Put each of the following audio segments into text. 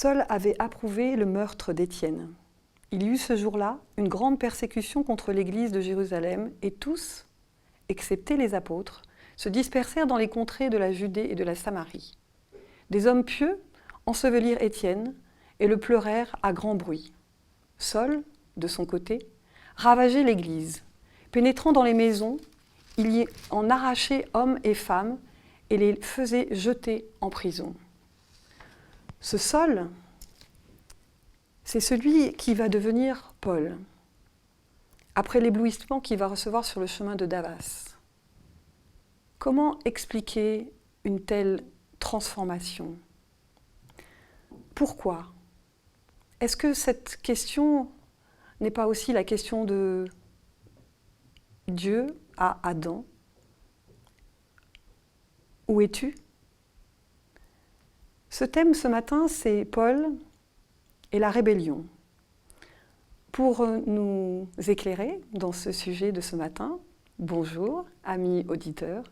Saul avait approuvé le meurtre d'Étienne. Il y eut ce jour-là une grande persécution contre l'église de Jérusalem et tous, excepté les apôtres, se dispersèrent dans les contrées de la Judée et de la Samarie. Des hommes pieux ensevelirent Étienne et le pleurèrent à grand bruit. Saul, de son côté, ravageait l'église. Pénétrant dans les maisons, il y en arrachait hommes et femmes et les faisait jeter en prison. Ce Saul, c'est celui qui va devenir Paul, après l'éblouissement qu'il va recevoir sur le chemin de Damas. Comment expliquer une telle transformation ? Pourquoi ? Est-ce que cette question n'est pas aussi la question de Dieu à Adam ? Où es-tu ? Ce thème ce matin, c'est Paul et la rébellion. Pour nous éclairer dans ce sujet de ce matin, bonjour, amis auditeurs,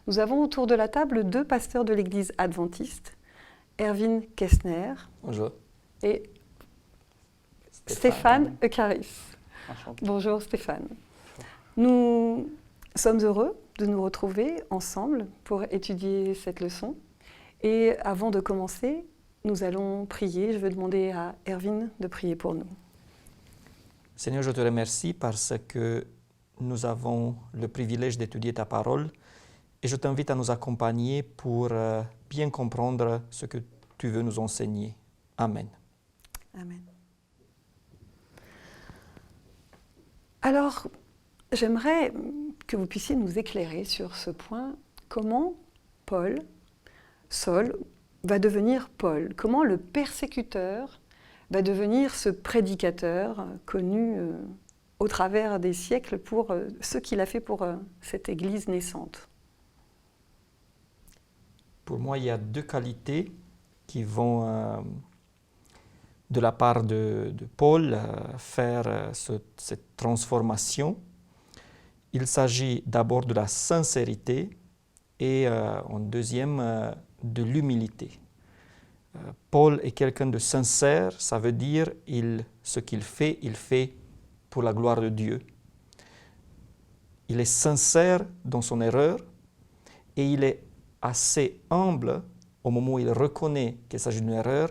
nous avons autour de la table deux pasteurs de l'Église adventiste, Erwin Kessner bonjour. Et Stéphane Eucharis. Bonjour Stéphane. Nous sommes heureux de nous retrouver ensemble pour étudier cette leçon. Et avant de commencer, nous allons prier. Je vais demander à Erwin de prier pour nous. Seigneur, je te remercie parce que nous avons le privilège d'étudier ta parole et je t'invite à nous accompagner pour bien comprendre ce que tu veux nous enseigner. Amen. Amen. Alors, j'aimerais que vous puissiez nous éclairer sur ce point. Comment Saul va devenir Paul? Comment le persécuteur va devenir ce prédicateur connu au travers des siècles pour ce qu'il a fait pour cette Église naissante? Pour moi, il y a deux qualités qui vont, de la part de Paul, faire cette transformation. Il s'agit d'abord de la sincérité et en deuxième, de l'humilité. Paul est quelqu'un de sincère, ça veut dire ce qu'il fait, il fait pour la gloire de Dieu. Il est sincère dans son erreur et il est assez humble au moment où il reconnaît qu'il s'agit d'une erreur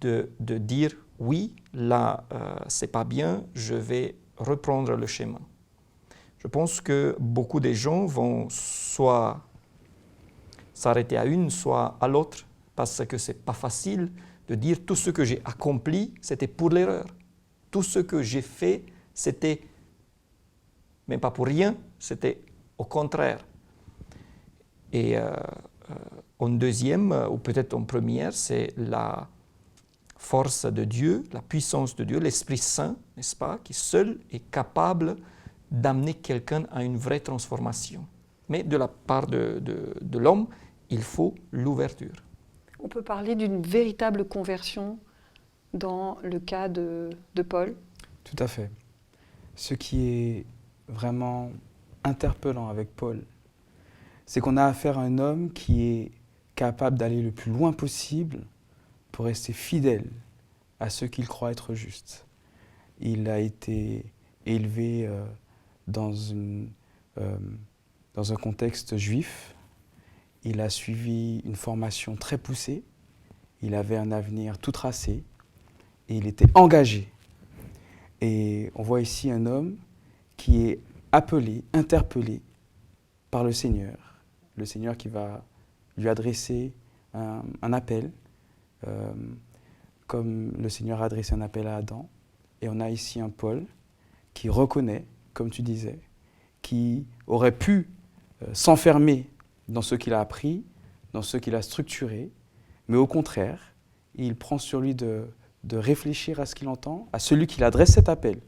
de dire « oui, là, c'est pas bien, je vais reprendre le chemin ». Je pense que beaucoup de gens vont soit s'arrêter à une, soit à l'autre, parce que ce n'est pas facile de dire tout ce que j'ai accompli, c'était pour l'erreur. Tout ce que j'ai fait, c'était, même pas pour rien, c'était au contraire. Et en deuxième, ou peut-être en première, c'est la force de Dieu, la puissance de Dieu, l'Esprit Saint, n'est-ce pas, qui seul est capable d'amener quelqu'un à une vraie transformation. Mais de la part de l'homme, il faut l'ouverture. On peut parler d'une véritable conversion dans le cas de Paul? Tout à fait. Ce qui est vraiment interpellant avec Paul, c'est qu'on a affaire à un homme qui est capable d'aller le plus loin possible pour rester fidèle à ce qu'il croit être juste. Il a été élevé dans un contexte juif. Il a suivi une formation très poussée. Il avait un avenir tout tracé et il était engagé. Et on voit ici un homme qui est appelé, interpellé par le Seigneur qui va lui adresser un appel, comme le Seigneur a adressé un appel à Adam. Et on a ici un Paul qui reconnaît, comme tu disais, qui aurait pu s'enfermer dans ce qu'il a appris, dans ce qu'il a structuré, mais au contraire, il prend sur lui de réfléchir à ce qu'il entend, à celui qui adresse cet appel,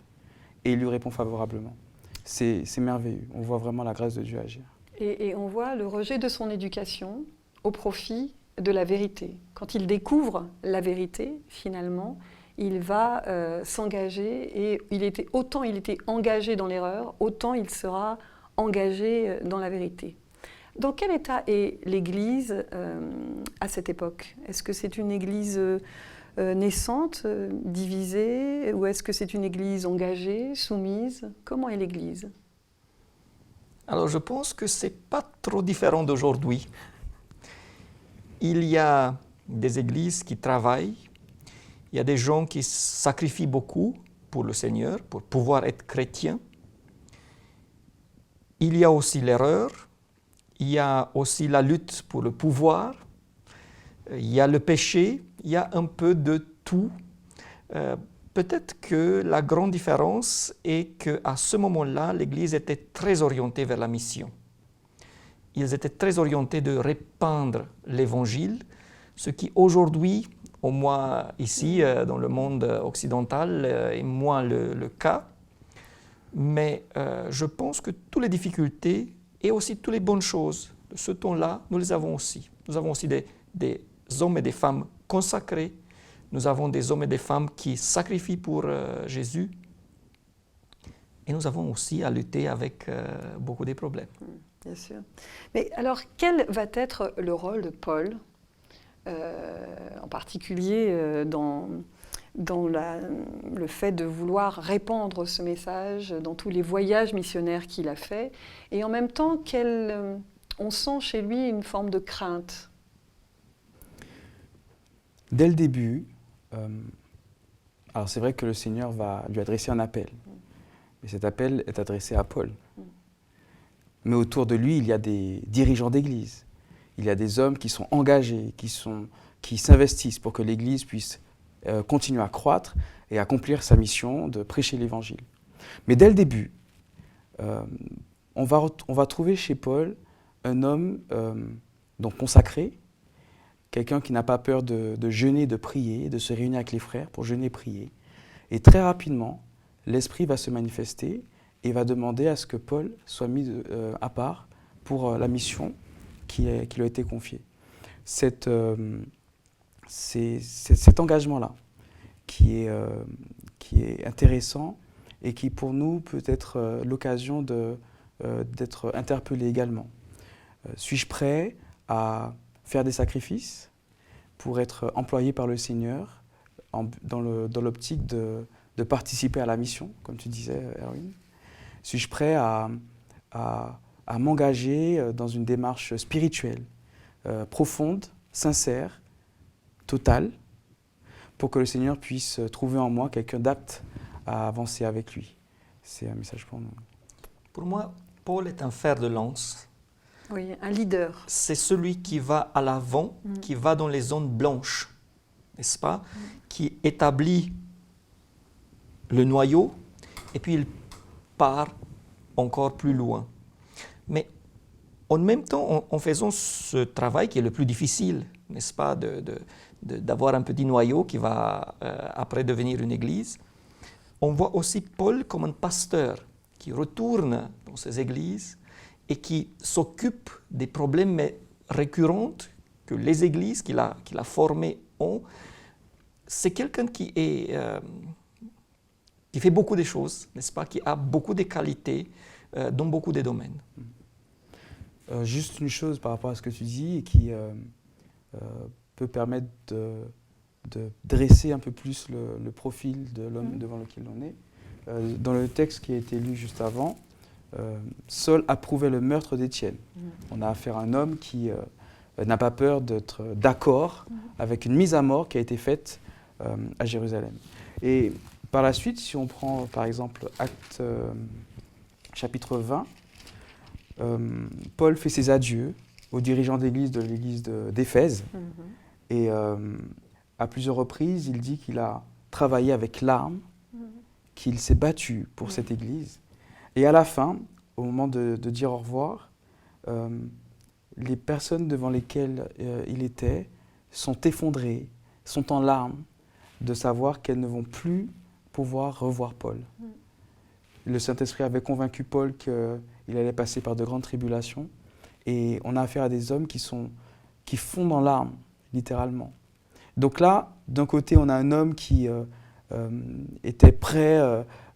et il lui répond favorablement. C'est merveilleux, on voit vraiment la grâce de Dieu agir. Et on voit le rejet de son éducation au profit de la vérité. Quand il découvre la vérité, finalement, il va s'engager, et autant il était engagé dans l'erreur, autant il sera engagé dans la vérité. Dans quel état est l'Église à cette époque? Est-ce que c'est une Église naissante, divisée, ou est-ce que c'est une Église engagée, soumise? Comment est l'Église? Alors je pense que ce n'est pas trop différent d'aujourd'hui. Il y a des églises qui travaillent, il y a des gens qui sacrifient beaucoup pour le Seigneur, pour pouvoir être chrétiens. Il y a aussi l'erreur, il y a aussi la lutte pour le pouvoir, il y a le péché, il y a un peu de tout. Peut-être que la grande différence est qu'à ce moment-là, l'Église était très orientée vers la mission. Ils étaient très orientés de répandre l'Évangile, ce qui aujourd'hui, au moins ici, dans le monde occidental, est moins le cas. Mais je pense que toutes les difficultés et aussi toutes les bonnes choses de ce temps-là, nous les avons aussi. Nous avons aussi des hommes et des femmes consacrés. Nous avons des hommes et des femmes qui sacrifient pour Jésus. Et nous avons aussi à lutter avec beaucoup de problèmes. Bien sûr. Mais alors, quel va être le rôle de Paul, en particulier dans le fait de vouloir répandre ce message dans tous les voyages missionnaires qu'il a faits, et en même temps, on sent chez lui une forme de crainte? Dès le début, alors c'est vrai que le Seigneur va lui adresser un appel, et cet appel est adressé à Paul. Mais autour de lui, il y a des dirigeants d'église, il y a des hommes qui sont engagés, qui s'investissent pour que l'Église puisse continuer à croître et accomplir sa mission de prêcher l'Évangile. Mais dès le début, on va trouver chez Paul un homme donc consacré, quelqu'un qui n'a pas peur de jeûner, de prier, de se réunir avec les frères pour jeûner et prier. Et très rapidement, l'Esprit va se manifester et va demander à ce que Paul soit mis à part pour la mission qui lui a été confiée. Cet engagement-là qui est intéressant et qui pour nous peut être l'occasion d'être interpellé également. Suis-je prêt à faire des sacrifices pour être employé par le Seigneur dans l'optique de participer à la mission, comme tu disais, Erwin? Suis-je prêt à m'engager dans une démarche spirituelle, profonde, sincère, totale, pour que le Seigneur puisse trouver en moi quelqu'un d'apte à avancer avec lui? C'est un message pour nous. Pour moi, Paul est un fer de lance. Oui, un leader. C'est celui qui va à l'avant, qui va dans les zones blanches, n'est-ce pas? Qui établit le noyau et puis il part encore plus loin. Mais en même temps, en faisant ce travail qui est le plus difficile, n'est-ce pas, d'avoir un petit noyau qui va après devenir une église, on voit aussi Paul comme un pasteur qui retourne dans ces églises et qui s'occupe des problèmes récurrents que les églises qu'il a formées ont. C'est quelqu'un qui fait beaucoup de choses, n'est-ce pas, qui a beaucoup de qualités dans beaucoup de domaines. Juste une chose par rapport à ce que tu dis et qui peut permettre de dresser un peu plus le profil de l'homme devant lequel on est. Dans le texte qui a été lu juste avant, Saul approuvait le meurtre d'Étienne. On a affaire à un homme qui n'a pas peur d'être d'accord avec une mise à mort qui a été faite à Jérusalem. Et par la suite, si on prend par exemple Actes chapitre 20, Paul fait ses adieux aux dirigeants d'église de l'église d'Éphèse. Et à plusieurs reprises, il dit qu'il a travaillé avec larmes, qu'il s'est battu pour cette église. Et à la fin, au moment de dire au revoir, les personnes devant lesquelles il était sont effondrées, sont en larmes de savoir qu'elles ne vont plus pouvoir revoir Paul. Le Saint-Esprit avait convaincu Paul qu'il allait passer par de grandes tribulations. Et on a affaire à des hommes qui fondent en larmes, littéralement. Donc là, d'un côté, on a un homme qui était prêt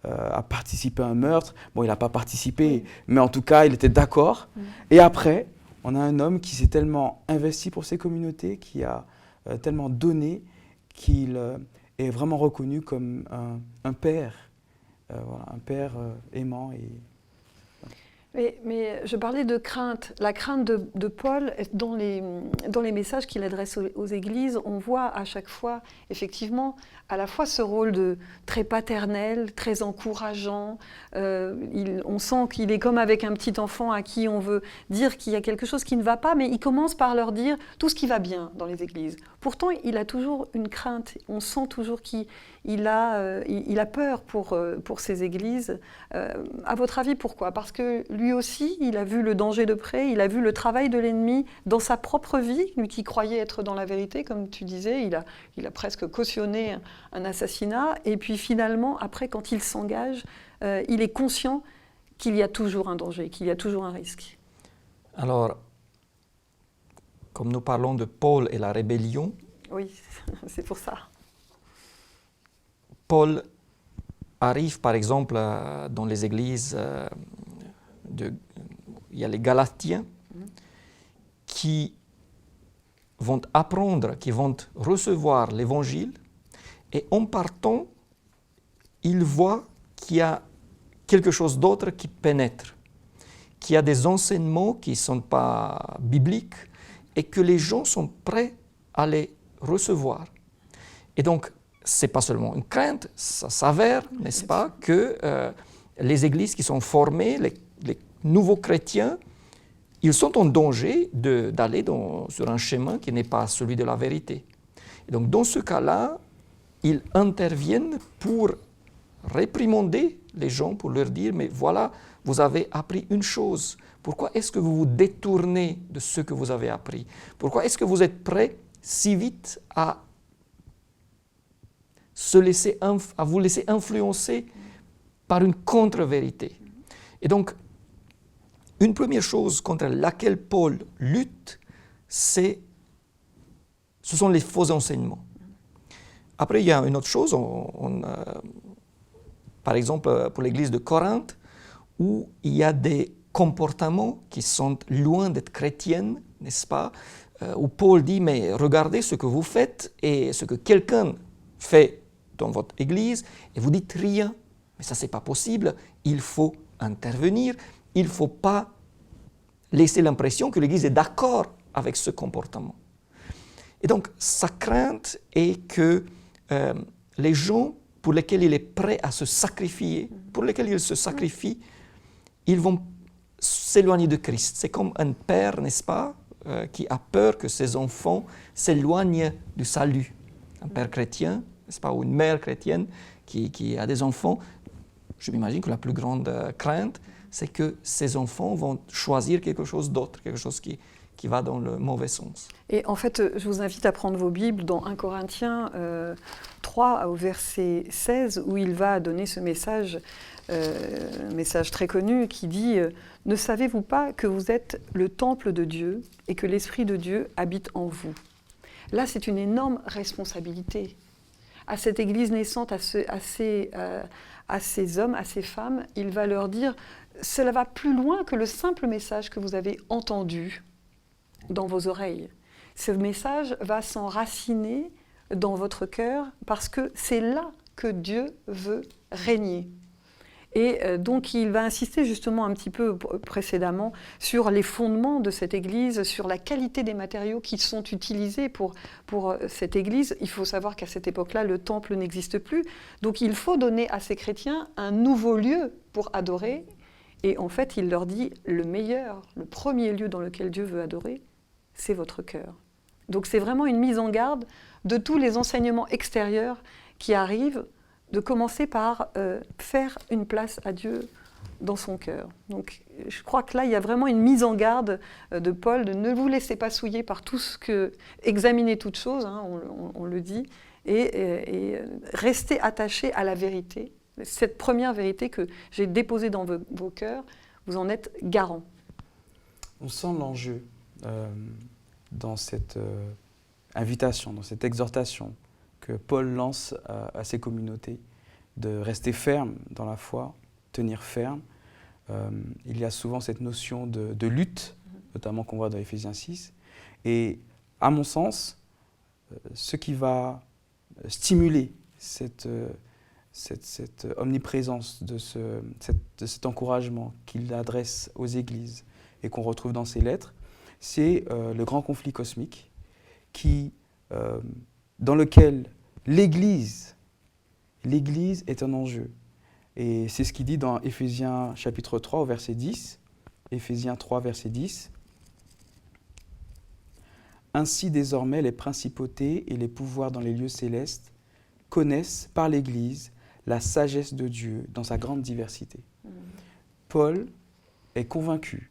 à participer à un meurtre. Bon, il n'a pas participé, mais en tout cas, il était d'accord. Et après, on a un homme qui s'est tellement investi pour ses communautés, qui a tellement donné, qu'il est vraiment reconnu comme un père, voilà, un père aimant. Mais je parlais de crainte. La crainte de Paul, dans les messages qu'il adresse aux églises, on voit à chaque fois, effectivement, à la fois ce rôle de très paternel, très encourageant. On sent qu'il est comme avec un petit enfant à qui on veut dire qu'il y a quelque chose qui ne va pas, mais il commence par leur dire tout ce qui va bien dans les églises. Pourtant, il a toujours une crainte. On sent toujours qu'il a peur pour ces églises. À votre avis, pourquoi ? Parce que lui aussi, il a vu le danger de près, il a vu le travail de l'ennemi dans sa propre vie, lui qui croyait être dans la vérité, comme tu disais, il a presque cautionné un assassinat, et puis finalement, après, quand il s'engage, il est conscient qu'il y a toujours un danger, qu'il y a toujours un risque. Alors, comme nous parlons de Paul et la rébellion, oui, c'est pour ça. Paul arrive par exemple dans les églises, il y a les Galatiens qui vont apprendre, qui vont recevoir l'évangile, et en partant, ils voient qu'il y a quelque chose d'autre qui pénètre, qu'il y a des enseignements qui ne sont pas bibliques et que les gens sont prêts à les recevoir. Et donc, ce n'est pas seulement une crainte, ça s'avère, n'est-ce pas, que les églises qui sont formées, les nouveaux chrétiens, ils sont en danger d'aller sur un chemin qui n'est pas celui de la vérité. Et donc, dans ce cas-là, ils interviennent pour réprimander les gens, pour leur dire, mais voilà, vous avez appris une chose. Pourquoi est-ce que vous vous détournez de ce que vous avez appris ? Pourquoi est-ce que vous êtes prêts si vite à vous laisser influencer par une contre-vérité ? Et donc, une première chose contre laquelle Paul lutte, ce sont les faux enseignements. Après, il y a une autre chose, par exemple pour l'église de Corinthe, où il y a des comportements qui sont loin d'être chrétiennes, n'est-ce pas, où Paul dit, mais regardez ce que vous faites et ce que quelqu'un fait dans votre église, et vous dites rien. Mais ça, ce n'est pas possible, il faut intervenir, il ne faut pas laisser l'impression que l'église est d'accord avec ce comportement. Et donc, sa crainte est que les gens pour lesquels il est prêt à se sacrifier, pour lesquels il se sacrifie, ils vont s'éloigner de Christ. C'est comme un père, n'est-ce pas, qui a peur que ses enfants s'éloignent du salut. Un père chrétien, n'est-ce pas, ou une mère chrétienne qui a des enfants. Je m'imagine que la plus grande crainte, c'est que ces enfants vont choisir quelque chose d'autre, quelque chose qui va dans le mauvais sens. Et en fait, je vous invite à prendre vos Bibles dans 1 Corinthiens 3 au verset 16, où il va donner ce message, un message très connu qui dit « Ne savez-vous pas que vous êtes le temple de Dieu et que l'Esprit de Dieu habite en vous ?» Là, c'est une énorme responsabilité. À cette Église naissante, à ces hommes, à ces femmes, il va leur dire « Cela va plus loin que le simple message que vous avez entendu dans vos oreilles. Ce message va s'enraciner dans votre cœur parce que c'est là que Dieu veut régner. » Et donc il va insister justement un petit peu précédemment sur les fondements de cette Église, sur la qualité des matériaux qui sont utilisés pour cette Église. Il faut savoir qu'à cette époque-là, le temple n'existe plus. Donc il faut donner à ces chrétiens un nouveau lieu pour adorer. Et en fait, il leur dit, le meilleur, le premier lieu dans lequel Dieu veut adorer, c'est votre cœur. Donc c'est vraiment une mise en garde de tous les enseignements extérieurs qui arrivent, de commencer par faire une place à Dieu dans son cœur. Donc je crois que là, il y a vraiment une mise en garde de Paul, de ne vous laissez pas souiller par tout ce que... Examinez toutes choses, hein, on le dit, et restez attachés à la vérité. Cette première vérité que j'ai déposée dans vos cœurs, vous en êtes garant. On sent l'enjeu dans cette invitation, dans cette exhortation que Paul lance à ses communautés, de rester ferme dans la foi, tenir ferme. Il y a souvent cette notion de lutte, notamment qu'on voit dans Éphésiens 6. Et à mon sens, ce qui va stimuler cette omniprésence, de cet encouragement qu'il adresse aux églises et qu'on retrouve dans ses lettres, c'est le grand conflit cosmique dans lequel l'Église est un enjeu. Et c'est ce qu'il dit dans Éphésiens chapitre 3 au verset 10. Éphésiens 3 verset 10. « Ainsi désormais les principautés et les pouvoirs dans les lieux célestes connaissent par l'Église la sagesse de Dieu dans sa grande diversité. » Paul est convaincu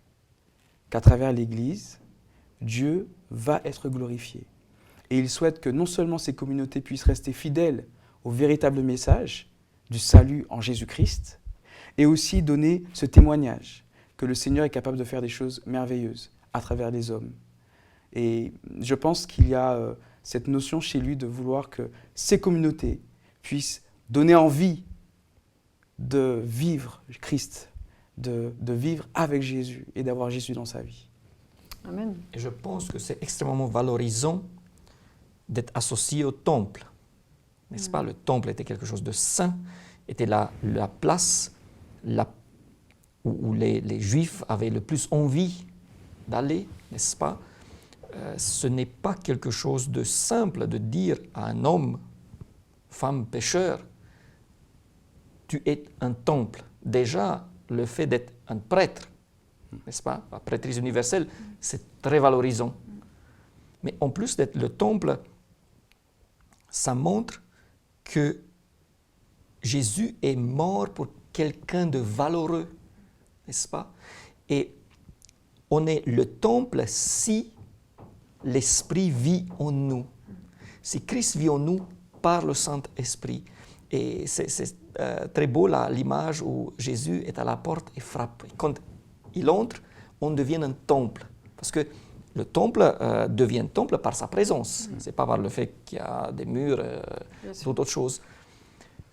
qu'à travers l'Église, Dieu va être glorifié. Et il souhaite que non seulement ces communautés puissent rester fidèles au véritable message du salut en Jésus-Christ, et aussi donner ce témoignage que le Seigneur est capable de faire des choses merveilleuses à travers les hommes. Et je pense qu'il y a cette notion chez lui de vouloir que ces communautés puissent donner envie de vivre Christ, de vivre avec Jésus et d'avoir Jésus dans sa vie. Amen. Et je pense que c'est extrêmement valorisant d'être associé au temple. N'est-ce pas? Le temple était quelque chose de saint, était la place où les Juifs avaient le plus envie d'aller, n'est-ce pas? Ce n'est pas quelque chose de simple de dire à un homme, femme pécheur, tu es un temple. Déjà, le fait d'être un prêtre, n'est-ce pas? La prêtrise universelle, c'est très valorisant. Mais en plus d'être le temple, ça montre que Jésus est mort pour quelqu'un de valeureux, n'est-ce pas? Et on est le temple si l'Esprit vit en nous. Si Christ vit en nous par le Saint-Esprit. Et c'est très beau là, l'image où Jésus est à la porte et frappe. Et quand il entre, on devient un temple. Parce que le temple devient temple par sa présence. Ce n'est pas par le fait qu'il y a des murs, d'autres choses.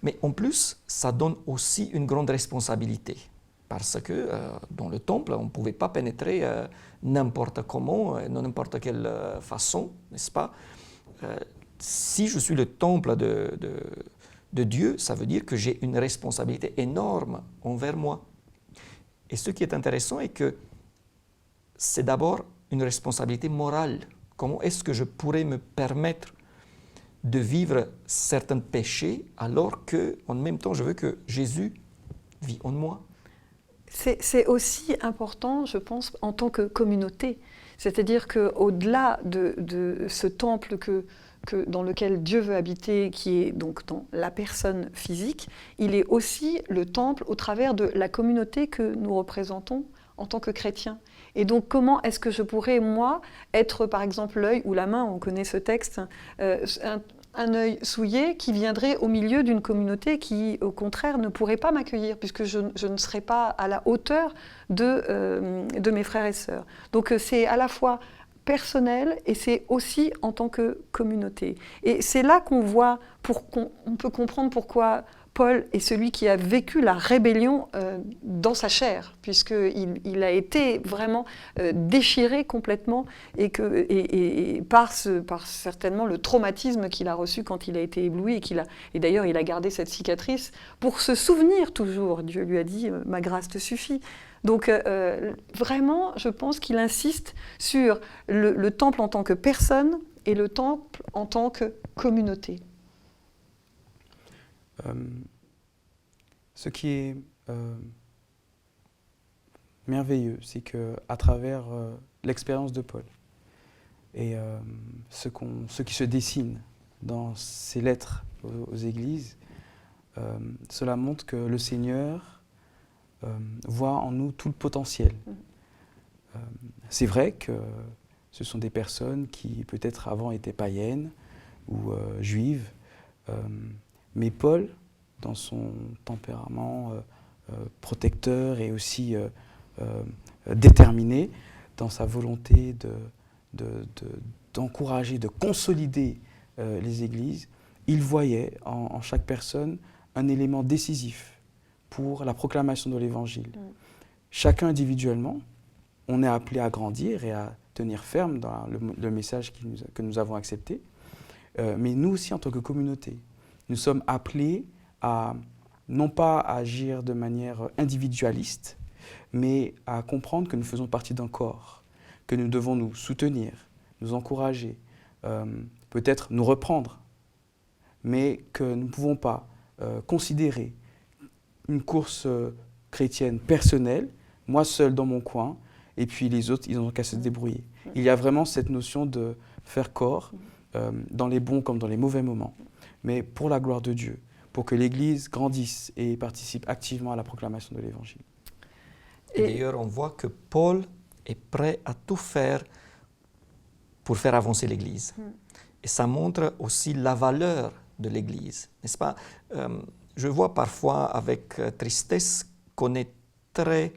Mais en plus, ça donne aussi une grande responsabilité. Parce que dans le temple, on ne pouvait pas pénétrer n'importe comment, de n'importe quelle façon, n'est-ce pas? Si je suis le temple de Dieu, ça veut dire que j'ai une responsabilité énorme envers moi. Et ce qui est intéressant est que c'est d'abord une responsabilité morale. Comment est-ce que je pourrais me permettre de vivre certains péchés alors que, en même temps, je veux que Jésus vit en moi? C'est aussi important, je pense, en tant que communauté. C'est-à-dire qu'au-delà de ce temple dans lequel Dieu veut habiter, qui est donc dans la personne physique, il est aussi le temple au travers de la communauté que nous représentons en tant que chrétiens. Et donc, comment est-ce que je pourrais, moi, être, par exemple, l'œil ou la main, on connaît ce texte, un œil souillé qui viendrait au milieu d'une communauté qui, au contraire, ne pourrait pas m'accueillir, puisque je ne serais pas à la hauteur de mes frères et sœurs. Donc, c'est à la fois personnel et c'est aussi en tant que communauté. Et c'est là qu'on voit, on peut comprendre pourquoi Paul est celui qui a vécu la rébellion dans sa chair, puisqu'il a été vraiment déchiré complètement et par certainement le traumatisme qu'il a reçu quand il a été ébloui et d'ailleurs il a gardé cette cicatrice pour se souvenir toujours. Dieu lui a dit « ma grâce te suffit ». Donc vraiment, je pense qu'il insiste sur le temple en tant que personne et le temple en tant que communauté. Ce qui est merveilleux, c'est qu'à travers l'expérience de Paul et ce qui se dessine dans ses lettres aux églises, cela montre que le Seigneur voit en nous tout le potentiel. C'est vrai que ce sont des personnes qui peut-être avant étaient païennes ou juives, mais Paul, dans son tempérament protecteur et aussi déterminé, dans sa volonté d'encourager, de consolider les églises, il voyait en chaque personne un élément décisif pour la proclamation de l'Évangile. Chacun individuellement, on est appelé à grandir et à tenir ferme dans le message que nous avons accepté. mais nous aussi en tant que communauté, nous sommes appelés à non pas agir de manière individualiste, mais à comprendre que nous faisons partie d'un corps, que nous devons nous soutenir, nous encourager, peut-être nous reprendre, mais que nous ne pouvons pas considérer une course chrétienne personnelle, moi seul dans mon coin, et puis les autres, ils n'ont qu'à se débrouiller. Il y a vraiment cette notion de faire corps, dans les bons comme dans les mauvais moments, mais pour la gloire de Dieu, pour que l'Église grandisse et participe activement à la proclamation de l'Évangile. Et d'ailleurs, on voit que Paul est prêt à tout faire pour faire avancer l'Église. Et ça montre aussi la valeur de l'Église, n'est-ce pas? Je vois parfois avec tristesse qu'on est très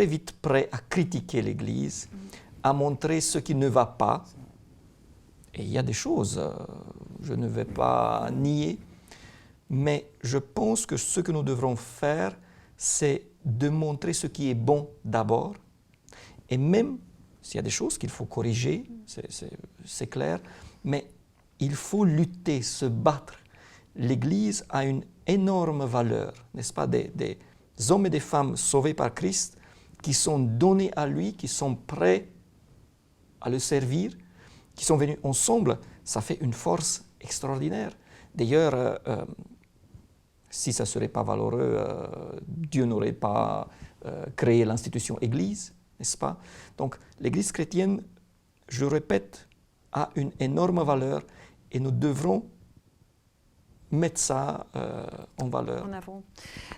vite prêt à critiquer l'Église, à montrer ce qui ne va pas. Et il y a des choses, je ne vais pas nier, mais je pense que ce que nous devrons faire, c'est de montrer ce qui est bon d'abord, et même s'il y a des choses qu'il faut corriger, c'est clair, mais il faut lutter, se battre. L'Église a une énorme valeur, n'est-ce pas, des hommes et des femmes sauvés par Christ, qui sont donnés à lui, qui sont prêts à le servir, qui sont venus ensemble, ça fait une force extraordinaire. D'ailleurs, si ça ne serait pas valeureux, Dieu n'aurait pas créé l'institution Église, n'est-ce pas? Donc l'Église chrétienne, je répète, a une énorme valeur et nous devrons mettre ça en valeur. En avant.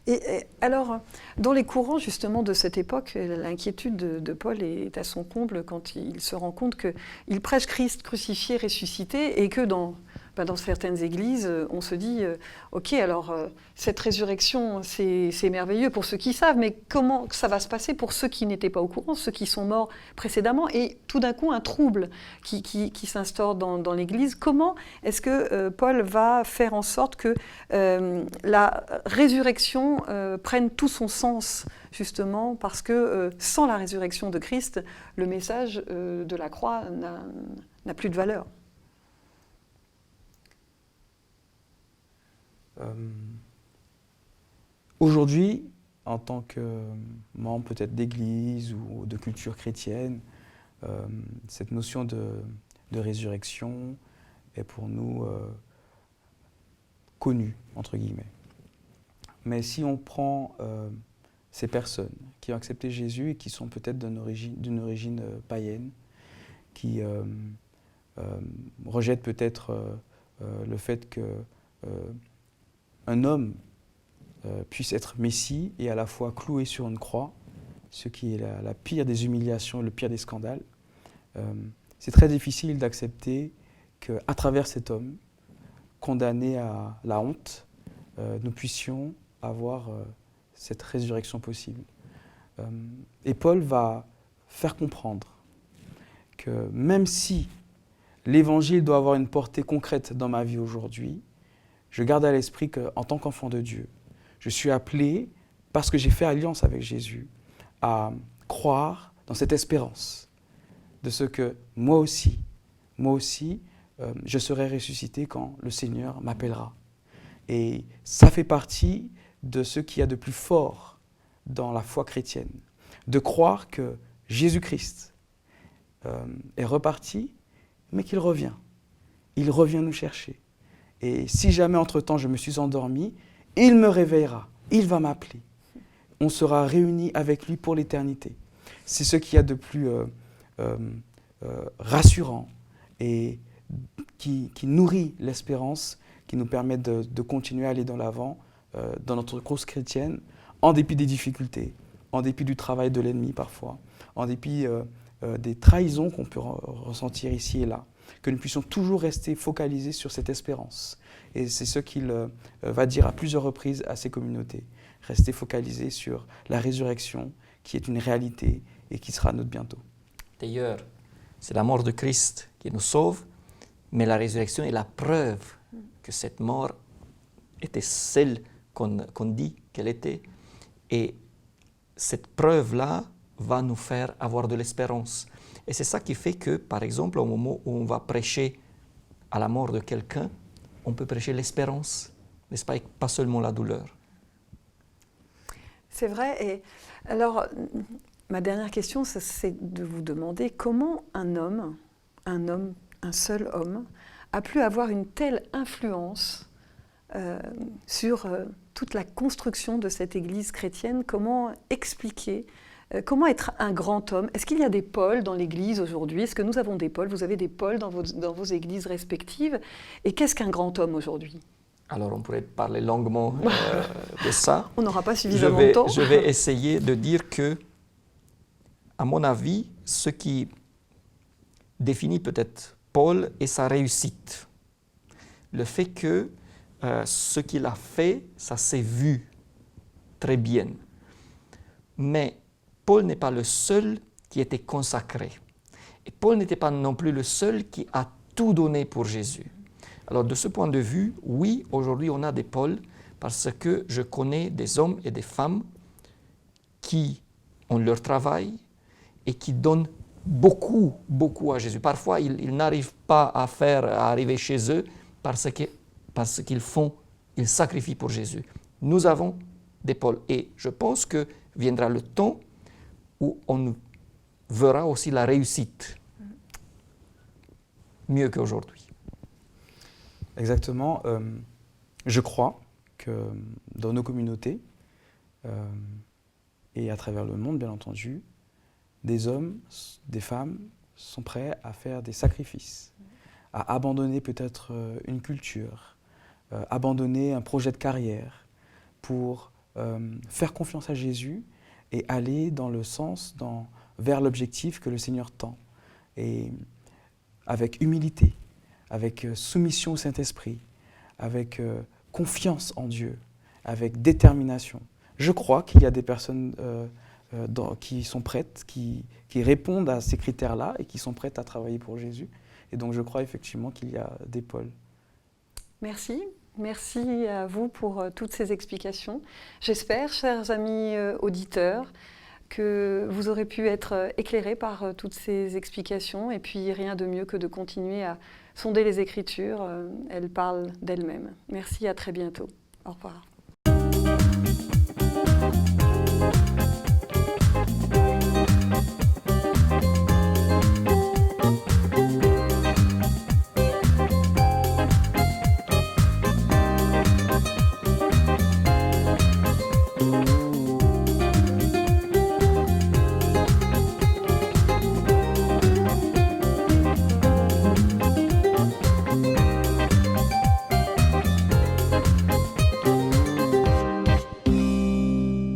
Et alors, dans les courants justement de cette époque, l'inquiétude de Paul est à son comble quand il se rend compte qu'il prêche Christ crucifié, ressuscité, et que dans certaines églises, on se dit ok, alors cette résurrection, c'est merveilleux pour ceux qui savent, mais comment ça va se passer pour ceux qui n'étaient pas au courant, ceux qui sont morts précédemment, et tout d'un coup un trouble qui s'instaure dans l'église. Comment est-ce que Paul va faire en sorte que la résurrection prenne tout son sens, justement, parce que sans la résurrection de Christ, le message de la croix n'a plus de valeur? Aujourd'hui, en tant que membre peut-être d'église ou de culture chrétienne, cette notion de résurrection est pour nous connue, entre guillemets. Mais si on prend ces personnes qui ont accepté Jésus et qui sont peut-être d'une origine païenne, qui rejettent peut-être le fait que un homme puisse être Messie et à la fois cloué sur une croix, ce qui est la pire des humiliations, le pire des scandales. C'est très difficile d'accepter qu'à travers cet homme, condamné à la honte, nous puissions avoir cette résurrection possible. Et Paul va faire comprendre que même si l'Évangile doit avoir une portée concrète dans ma vie aujourd'hui, je garde à l'esprit qu'en tant qu'enfant de Dieu, je suis appelé, parce que j'ai fait alliance avec Jésus, à croire dans cette espérance de ce que moi aussi, je serai ressuscité quand le Seigneur m'appellera. Et ça fait partie de ce qu'il y a de plus fort dans la foi chrétienne, de croire que Jésus-Christ est reparti, mais qu'il revient. Il revient nous chercher. Et si jamais, entre-temps, je me suis endormi, il me réveillera, il va m'appeler. On sera réunis avec lui pour l'éternité. C'est ce qu'il y a de plus rassurant et qui nourrit l'espérance, qui nous permet de continuer à aller dans l'avant dans notre course chrétienne, en dépit des difficultés, en dépit du travail de l'ennemi parfois, en dépit des trahisons qu'on peut ressentir ici et là, que nous puissions toujours rester focalisés sur cette espérance. Et c'est ce qu'il va dire à plusieurs reprises à ses communautés. Rester focalisés sur la résurrection qui est une réalité et qui sera notre bientôt. D'ailleurs, c'est la mort de Christ qui nous sauve, mais la résurrection est la preuve que cette mort était celle qu'on dit qu'elle était. Et cette preuve-là va nous faire avoir de l'espérance. Et c'est ça qui fait que, par exemple, au moment où on va prêcher à la mort de quelqu'un, on peut prêcher l'espérance, n'est-ce pas, et pas seulement la douleur. C'est vrai. Et alors, ma dernière question, c'est de vous demander comment un seul homme, a pu avoir une telle influence sur toute la construction de cette Église chrétienne. Comment expliquer, comment être un grand homme? Est-ce qu'il y a des pôles dans l'Église aujourd'hui? Est-ce que nous avons des pôles? Vous avez des pôles dans vos églises respectives? Et qu'est-ce qu'un grand homme aujourd'hui? Alors on pourrait parler longuement de ça. On n'aura pas suffisamment de temps. Je vais essayer de dire que, à mon avis, ce qui définit peut-être Paul est sa réussite. Le fait que ce qu'il a fait, ça s'est vu très bien. Mais Paul n'est pas le seul qui était consacré. Et Paul n'était pas non plus le seul qui a tout donné pour Jésus. Alors de ce point de vue, oui, aujourd'hui on a des Pauls parce que je connais des hommes et des femmes qui ont leur travail et qui donnent beaucoup, beaucoup à Jésus. Parfois, ils n'arrivent pas à arriver chez eux parce qu'ils sacrifient pour Jésus. Nous avons des Pauls. Et je pense que viendra le temps où on verra aussi la réussite mieux qu'aujourd'hui. Exactement. Je crois que dans nos communautés et à travers le monde, bien entendu, des hommes, des femmes sont prêts à faire des sacrifices, à abandonner peut-être une culture, abandonner un projet de carrière pour faire confiance à Jésus et aller dans le sens, vers l'objectif que le Seigneur tend. Et avec humilité, avec soumission au Saint-Esprit, avec confiance en Dieu, avec détermination. Je crois qu'il y a des personnes qui sont prêtes, qui répondent à ces critères-là et qui sont prêtes à travailler pour Jésus. Et donc je crois effectivement qu'il y a des pôles. Merci. Merci à vous pour toutes ces explications. J'espère, chers amis auditeurs, que vous aurez pu être éclairés par toutes ces explications. Et puis rien de mieux que de continuer à sonder les Écritures. Elles parlent d'elles-mêmes. Merci, à très bientôt. Au revoir.